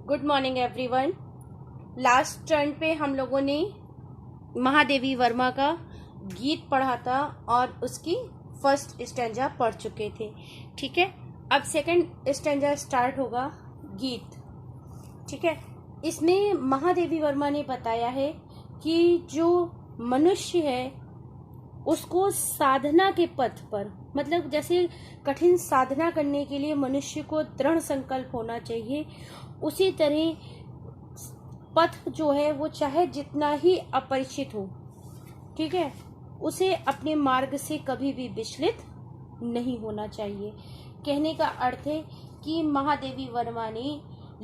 Good morning everyone. Last turn पे हम लोगों ने महादेवी वर्मा का गीत पढ़ा था और उसकी फर्स्ट स्टैंजा पढ़ चुके थे। ठीक है, अब सेकंड स्टैंजा स्टार्ट होगा गीत। ठीक है, इसमें महादेवी वर्मा ने बताया है कि जो मनुष्य है उसको साधना के पथ पर, मतलब जैसे कठिन साधना करने के लिए मनुष्य को दृढ़ संकल्प होना चाहिए, उसी तरह पथ जो है वो चाहे जितना ही अपरिचित हो, ठीक है, उसे अपने मार्ग से कभी भी विचलित नहीं होना चाहिए। कहने का अर्थ है कि महादेवी वर्मा ने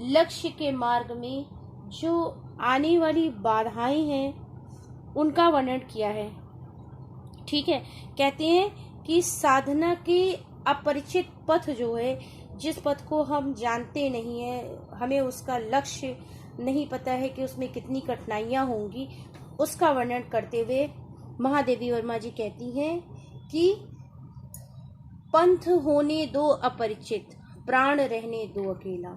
लक्ष्य के मार्ग में जो आने वाली बाधाएं हैं उनका वर्णन किया है। ठीक है, कहते हैं कि साधना के अपरिचित पथ जो है, जिस पथ को हम जानते नहीं है, हमें उसका लक्ष्य नहीं पता है कि उसमें कितनी कठिनाइयां होंगी, उसका वर्णन करते हुए महादेवी वर्मा जी कहती हैं कि पंथ होने दो अपरिचित, प्राण रहने दो अकेला।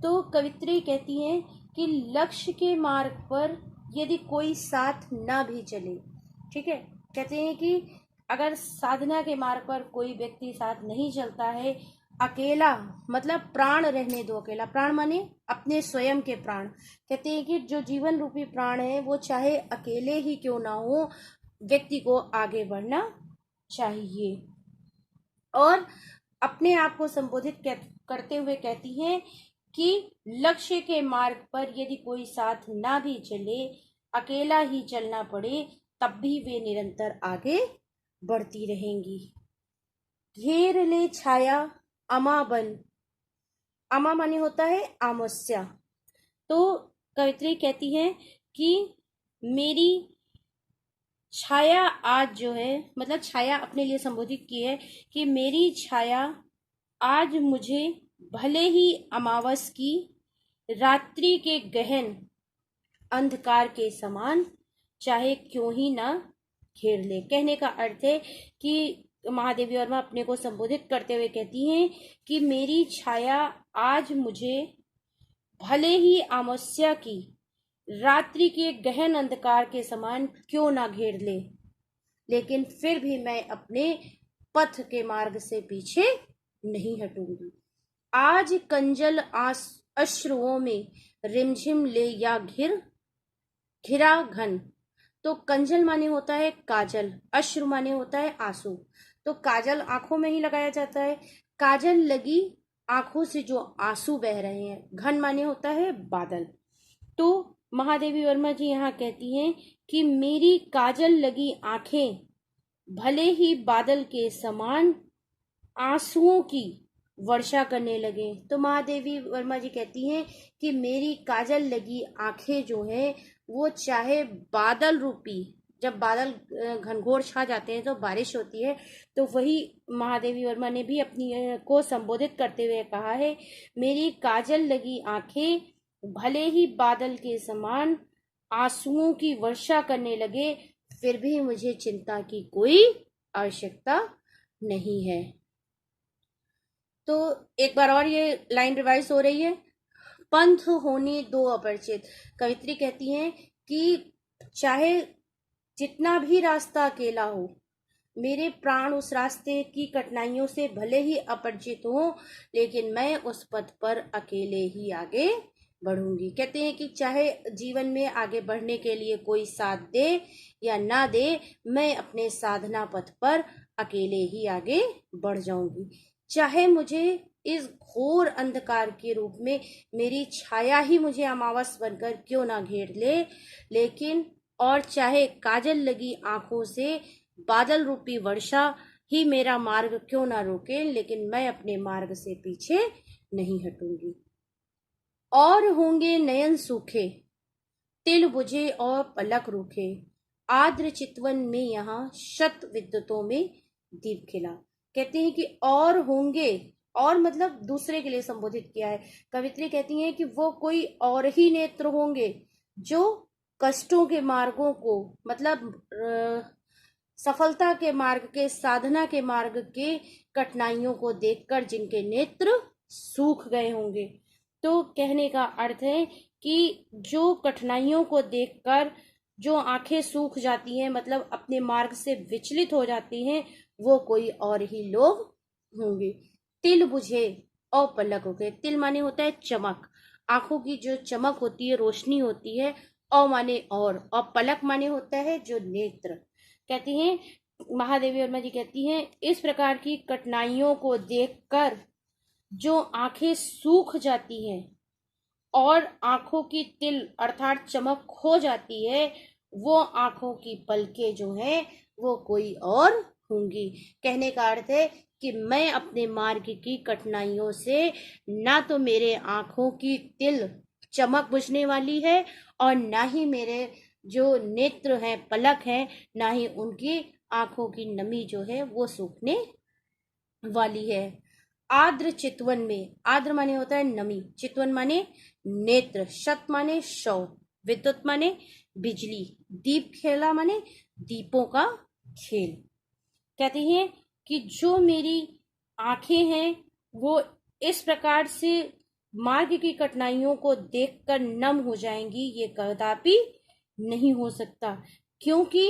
तो कवित्री कहती हैं कि लक्ष्य के मार्ग पर यदि कोई साथ ना भी चले, ठीक है, कहते हैं कि अगर साधना के मार्ग पर कोई व्यक्ति साथ नहीं चलता है, अकेला मतलब प्राण रहने दो अकेला। प्राण माने अपने स्वयं के प्राण। कहते हैं कि जो जीवन रूपी प्राण है वो चाहे अकेले ही क्यों ना हो, व्यक्ति को आगे बढ़ना चाहिए। और अपने आप को संबोधित करते हुए कहती हैं कि लक्ष्य के मार्ग पर यदि कोई साथ ना भी चले, अकेला ही चलना पड़े, तब भी वे निरंतर आगे बढ़ती रहेंगी। घेर ले छाया अमा बन, अमा माने होता है आमस्या। तो कवित्री कहती है कि मेरी छाया आज जो है, मतलब छाया अपने लिए संबोधित की है कि मेरी छाया आज मुझे भले ही अमावस की रात्रि के गहन अंधकार के समान चाहे क्यों ही ना घेर ले। कहने का अर्थ है कि महादेवी वर्मा अपने को संबोधित करते हुए कहती हैं कि मेरी छाया आज मुझे भले ही अमावस्या की रात्रि के गहन अंधकार के समान क्यों ना घेर ले, लेकिन फिर भी मैं अपने पथ के मार्ग से पीछे नहीं हटूंगी। आज कंजल अश्रुओं में रिमझिम ले या घिरा घन। तो कंजल माने होता है काजल, अश्रु माने होता है आंसू। तो काजल आंखों में ही लगाया जाता है। काजल लगी आंखों से जो आंसू बह रहे हैं, घन माने होता है बादल। तो महादेवी वर्मा जी यहाँ कहती हैं कि मेरी काजल लगी आंखें भले ही बादल के समान आंसुओं की वर्षा करने लगे। तो महादेवी वर्मा जी कहती हैं कि मेरी काजल लगी आंखें जो है वो चाहे बादल रूपी, जब बादल घनघोर छा जाते हैं तो बारिश होती है, तो वही महादेवी वर्मा ने भी अपनी को संबोधित करते हुए कहा है, मेरी काजल लगी आंखें भले ही बादल के समान आंसुओं की वर्षा करने लगे, फिर भी मुझे चिंता की कोई आवश्यकता नहीं है। तो एक बार और ये लाइन रिवाइज हो रही है। पंथ होने दो अपरिचित। कवित्री कहती हैं कि चाहे जितना भी रास्ता अकेला हो, मेरे प्राण उस रास्ते की कठिनाइयों से भले ही अपरिचित हो, लेकिन मैं उस पथ पर अकेले ही आगे बढ़ूंगी। कहते हैं कि चाहे जीवन में आगे बढ़ने के लिए कोई साथ दे या ना दे, मैं अपने साधना पथ पर अकेले ही आगे बढ़ जाऊंगी। चाहे मुझे इस घोर अंधकार के रूप में मेरी छाया ही मुझे अमावस बनकर क्यों ना घेर ले, लेकिन और चाहे काजल लगी आंखों से बादल रूपी वर्षा ही मेरा मार्ग क्यों ना रोके, लेकिन मैं अपने मार्ग से पीछे नहीं हटूंगी। और होंगे नयन सूखे, तिल बुझे और पलक रूखे, आद्र चितवन में यहाँ शत विद्युतों में दीप खिला। कहते हैं कि और होंगे, और मतलब दूसरे के लिए संबोधित किया है। कवित्री कहती हैं कि वो कोई और ही नेत्र होंगे जो कष्टों के मार्गों को, मतलब सफलता के मार्ग के, साधना के मार्ग के कठिनाइयों को देखकर जिनके नेत्र सूख गए होंगे। तो कहने का अर्थ है कि जो कठिनाइयों को देखकर जो आंखें सूख जाती हैं, मतलब अपने मार्ग से विचलित हो जाती हैं, वो कोई और ही लोग होंगे। तिल बुझे और पलक उठे। तिल माने होता है चमक, आंखों की जो चमक होती है, रोशनी होती है। औ माने और पलक माने होता है जो नेत्र। कहती हैं महादेवी वर्मा जी, कहती हैं इस प्रकार की कठिनाइयों को देखकर जो आंखें सूख जाती हैं और आंखों की तिल अर्थात चमक खो जाती है, वो आंखों की पलकें जो है वो कोई और होंगी। कहने का अर्थ है कि मैं अपने मार्ग की कठिनाइयों से, ना तो मेरे आंखों की तिल चमक बुझने वाली है और ना ही मेरे जो नेत्र हैं, पलक हैं, ना ही उनकी आंखों की नमी जो है वो सूखने वाली है। आर्द्र चितवन में, आर्द्र माने होता है नमी, चितवन माने नेत्र, शत माने शव, विद्युत माने बिजली, दीप खेला माने दीपों का खेल। कहते हैं कि जो मेरी आंखें हैं वो इस प्रकार से मार्ग की कठिनाइयों को देखकर नम हो जाएंगी, ये कदापि नहीं हो सकता। क्योंकि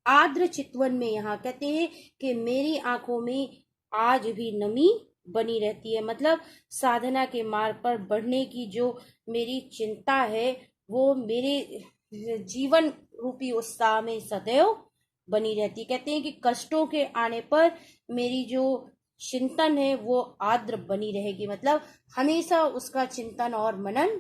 आर्द्र चितवन में, यहाँ कहते हैं कि मेरी आंखों में आज भी नमी बनी रहती है, मतलब साधना के मार्ग पर बढ़ने की जो मेरी चिंता है वो मेरे जीवन रूपी उत्साह में सदैव बनी रहती। कहते हैं कि कष्टों के आने पर मेरी जो चिंतन है वो आर्द्र बनी रहेगी, मतलब हमेशा उसका चिंतन और मनन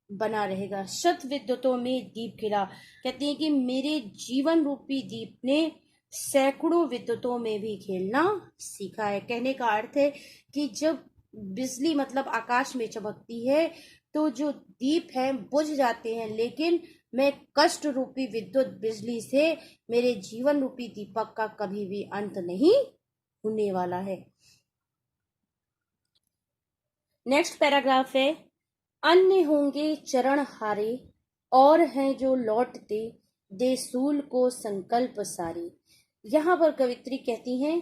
बना रहेगा। शत विद्युतों में दीप खिला। कहते हैं कि मेरे जीवन रूपी दीप ने सैकड़ों विद्युतों में भी खेलना सीखा है। कहने का अर्थ है कि जब बिजली मतलब आकाश में चमकती है तो जो दीप है बुझ जाते हैं, लेकिन मैं कष्ट रूपी विद्युत बिजली से मेरे जीवन रूपी दीपक का कभी भी अंत नहीं होने वाला है। नेक्स्ट पैराग्राफ है, अन्य होंगे चरण हारे और हैं जो लौटते, दे सूल को संकल्प सारे। यहाँ पर कवित्री कहती हैं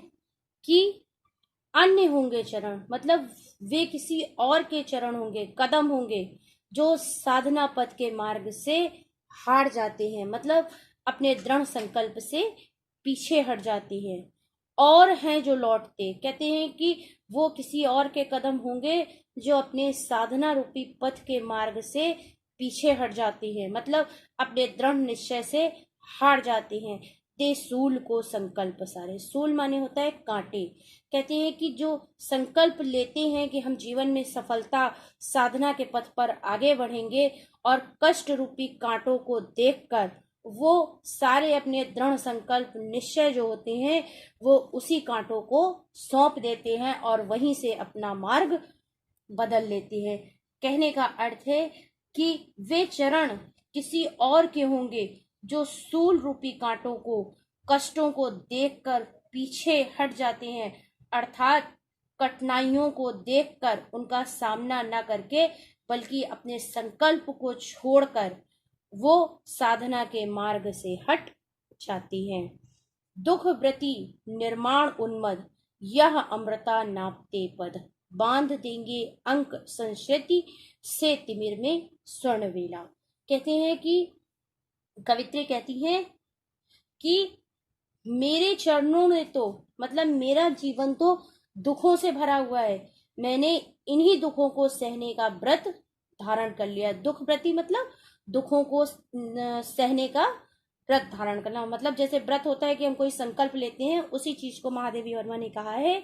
कि अन्य होंगे चरण, मतलब वे किसी और के चरण होंगे, कदम होंगे जो साधना पथ के मार्ग से हार जाते हैं, मतलब अपने दृढ़ संकल्प से पीछे हट जाती है। और हैं जो लौटते, कहते हैं कि वो किसी और के कदम होंगे जो अपने साधना रूपी पथ के मार्ग से पीछे हट जाती है, मतलब अपने दृढ़ निश्चय से हार जाती हैं। ते सूल को संकल्प सारे। सूल माने होता है कांटे। कहते हैं कि जो संकल्प लेते हैं कि हम जीवन में सफलता साधना के पथ पर आगे बढ़ेंगे और कष्ट रूपी कांटों को देखकर वो सारे अपने दृढ़ संकल्प निश्चय जो होते हैं वो उसी कांटों को सौंप देते हैं और वहीं से अपना मार्ग बदल लेते हैं। कहने का अर्थ है कि वे चरण किसी और के होंगे जो सूल रूपी कांटों को, कष्टों को देखकर पीछे हट जाते हैं, अर्थात कठिनाइयों को देखकर उनका सामना न करके बल्कि अपने संकल्प को छोड़कर वो साधना के मार्ग से हट जाती हैं। दुख व्रति निर्माण उन्मद, यह अमृता नापते पद, बांध देंगे अंक संस्कृति से तिमिर में स्वर्ण वेला। कहते हैं कि कवित्री कहती है कि मेरे चरणों ने तो, मतलब मेरा जीवन तो दुखों से भरा हुआ है, मैंने इन्हीं दुखों को सहने का व्रत धारण कर लिया। दुख व्रति मतलब दुखों को सहने का व्रत धारण करना, मतलब जैसे व्रत होता है कि हम कोई संकल्प लेते हैं, उसी चीज को महादेवी वर्मा ने कहा है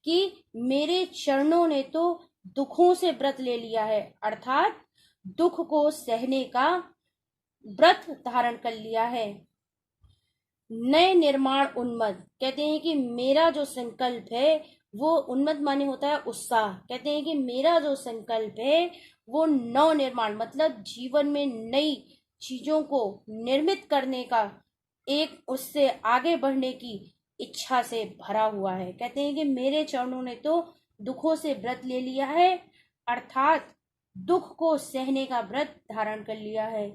कि मेरे चरणों ने तो दुखों से व्रत ले लिया है, अर्थात दुख को सहने का व्रत धारण कर लिया है। नए निर्माण उन्मद, कहते हैं कि मेरा जो संकल्प है वो, उन्मद माने होता है उत्साह, कहते हैं कि मेरा जो संकल्प है वो नव निर्माण मतलब जीवन में नई चीजों को निर्मित करने का, एक उससे आगे बढ़ने की इच्छा से भरा हुआ है। कहते हैं कि मेरे चरणों ने तो दुखों से व्रत ले लिया है, अर्थात दुख को सहने का व्रत धारण कर लिया है।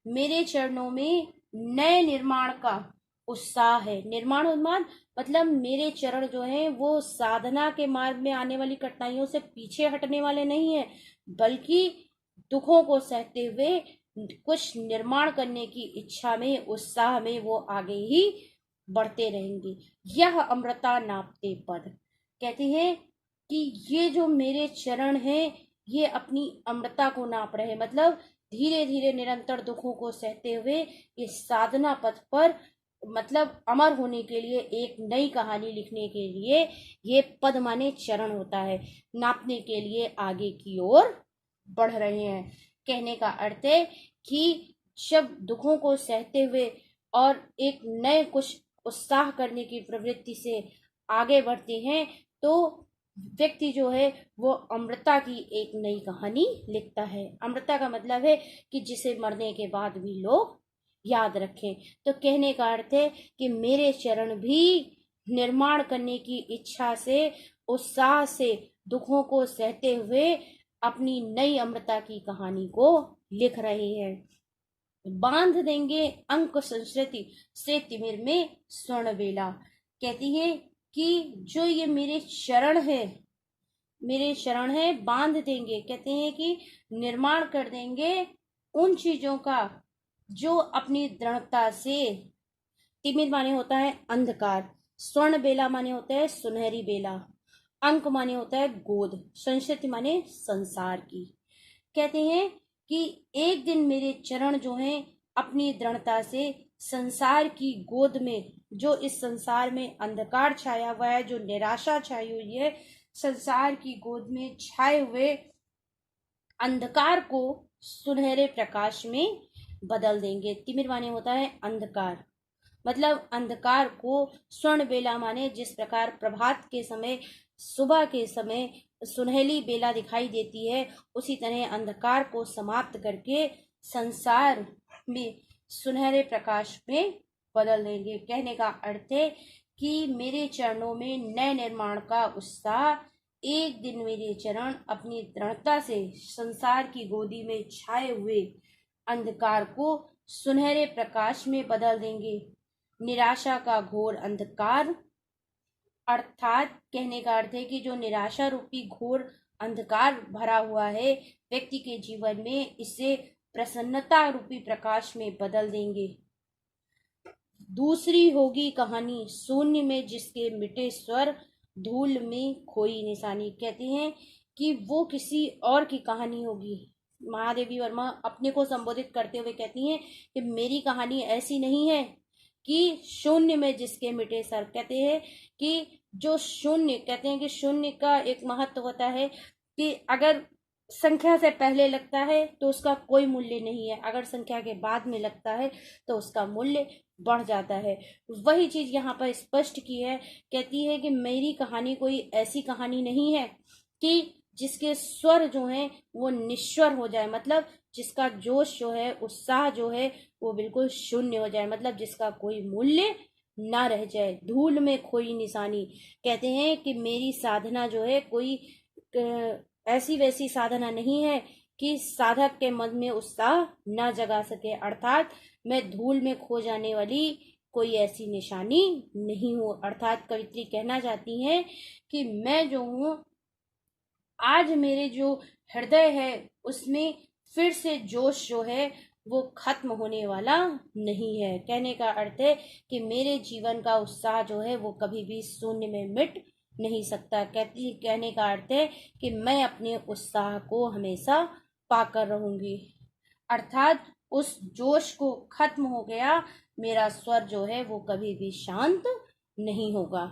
मेरे चरणों में नए निर्माण का उत्साह है। निर्माण उन्माद मतलब मेरे चरण जो है वो साधना के मार्ग में आने वाली कठिनाइयों से पीछे हटने वाले नहीं है, बल्कि दुखों को सहते हुए कुछ निर्माण करने की इच्छा में, उत्साह में वो आगे ही बढ़ते रहेंगे। यह अमृता नापते पद। कहते हैं कि ये जो मेरे चरण हैं, ये अपनी अमृता को नाप रहे, मतलब धीरे धीरे निरंतर दुखों को सहते हुए इस साधना पथ पर, मतलब अमर होने के लिए, एक नई कहानी लिखने के लिए, ये पद माने चरण होता है, नापने के लिए आगे की ओर बढ़ रहे हैं। कहने का अर्थ है कि जब दुखों को सहते हुए और एक नए कुछ उत्साह करने की प्रवृत्ति से आगे बढ़ते हैं, तो व्यक्ति जो है वो अमृता की एक नई कहानी लिखता है। अमृता का मतलब है कि जिसे मरने के बाद भी लोग याद रखें। तो कहने का अर्थ है कि मेरे चरण भी निर्माण करने की इच्छा से, उत्साह से, दुखों को सहते हुए अपनी नई अमृता की कहानी को लिख रहे हैं। बांध देंगे अंक संस्कृति से तिमिर में स्वर्ण बेला। कहती है कि जो ये मेरे शरण है बांध देंगे, कहते हैं कि निर्माण कर देंगे उन चीजों का जो अपनी दृढ़ता से, तिमिर माने होता है अंधकार, स्वर्ण बेला माने होता है सुनहरी बेला, अंक माने होता है गोद, संस्कृति माने संसार की। कहते हैं कि एक दिन मेरे चरण जो हैं अपनी दृढ़ता से संसार की गोद में, जो इस संसार में अंधकार छाया हुआ है, जो निराशा छाई हुई है, संसार की गोद में छाए हुए अंधकार को सुनहरे प्रकाश में बदल देंगे। तिमिर माने होता है अंधकार, मतलब अंधकार को स्वर्ण बेला माने जिस प्रकार प्रभात के समय, सुबह के समय सुनहली बेला दिखाई देती है, उसी तरह अंधकार को समाप्त करके संसार में सुनहरे प्रकाश में बदल देंगे। कहने का अर्थ है कि मेरे चरणों में नए निर्माण का उत्साह, एक दिन मेरे चरण अपनी दृढ़ता से संसार की गोदी में छाए हुए अंधकार को सुनहरे प्रकाश में बदल देंगे। निराशा का घोर अंधकार, अर्थात कहने का अर्थ है कि जो निराशा रूपी घोर अंधकार भरा हुआ है व्यक्ति के जीवन में, इसे प्रसन्नता रूपी प्रकाश में बदल देंगे। दूसरी होगी कहानी शून्य में जिसके मिटे स्वर, धूल में खोई निशानी। कहते हैं कि वो किसी और की कहानी होगी। महादेवी वर्मा अपने को संबोधित करते हुए कहती हैं कि मेरी कहानी ऐसी नहीं है कि शून्य में जिसके मिटे स्वर। कहते हैं कि जो शून्य, कहते हैं कि शून्य का एक महत्व होता है कि अगर संख्या से पहले लगता है तो उसका कोई मूल्य नहीं है, अगर संख्या के बाद में लगता है तो उसका मूल्य बढ़ जाता है। वही चीज यहाँ पर स्पष्ट की है। कहती है कि मेरी कहानी कोई ऐसी कहानी नहीं है कि जिसके स्वर जो हैं वो निश्वर हो जाए, मतलब जिसका जोश जो है, उत्साह जो है वो बिल्कुल शून्य हो जाए, मतलब जिसका कोई मूल्य ना रह जाए। धूल में खोई निशानी। कहते हैं कि मेरी साधना जो है कोई ऐसी वैसी साधना नहीं है कि साधक के मन में उत्साह न जगा सके, अर्थात मैं धूल में खो जाने वाली कोई ऐसी निशानी नहीं हूँ। अर्थात कवित्री कहना चाहती हैं कि मैं जो हूँ, आज मेरे जो हृदय है उसमें फिर से जोश जो है वो खत्म होने वाला नहीं है। कहने का अर्थ है कि मेरे जीवन का उत्साह जो है वो कभी भी शून्य में मिट नहीं सकता। कहने का अर्थ है कि मैं अपने उत्साह को हमेशा पाकर रहूंगी, अर्थात उस जोश को खत्म हो गया, मेरा स्वर जो है वो कभी भी शांत नहीं होगा।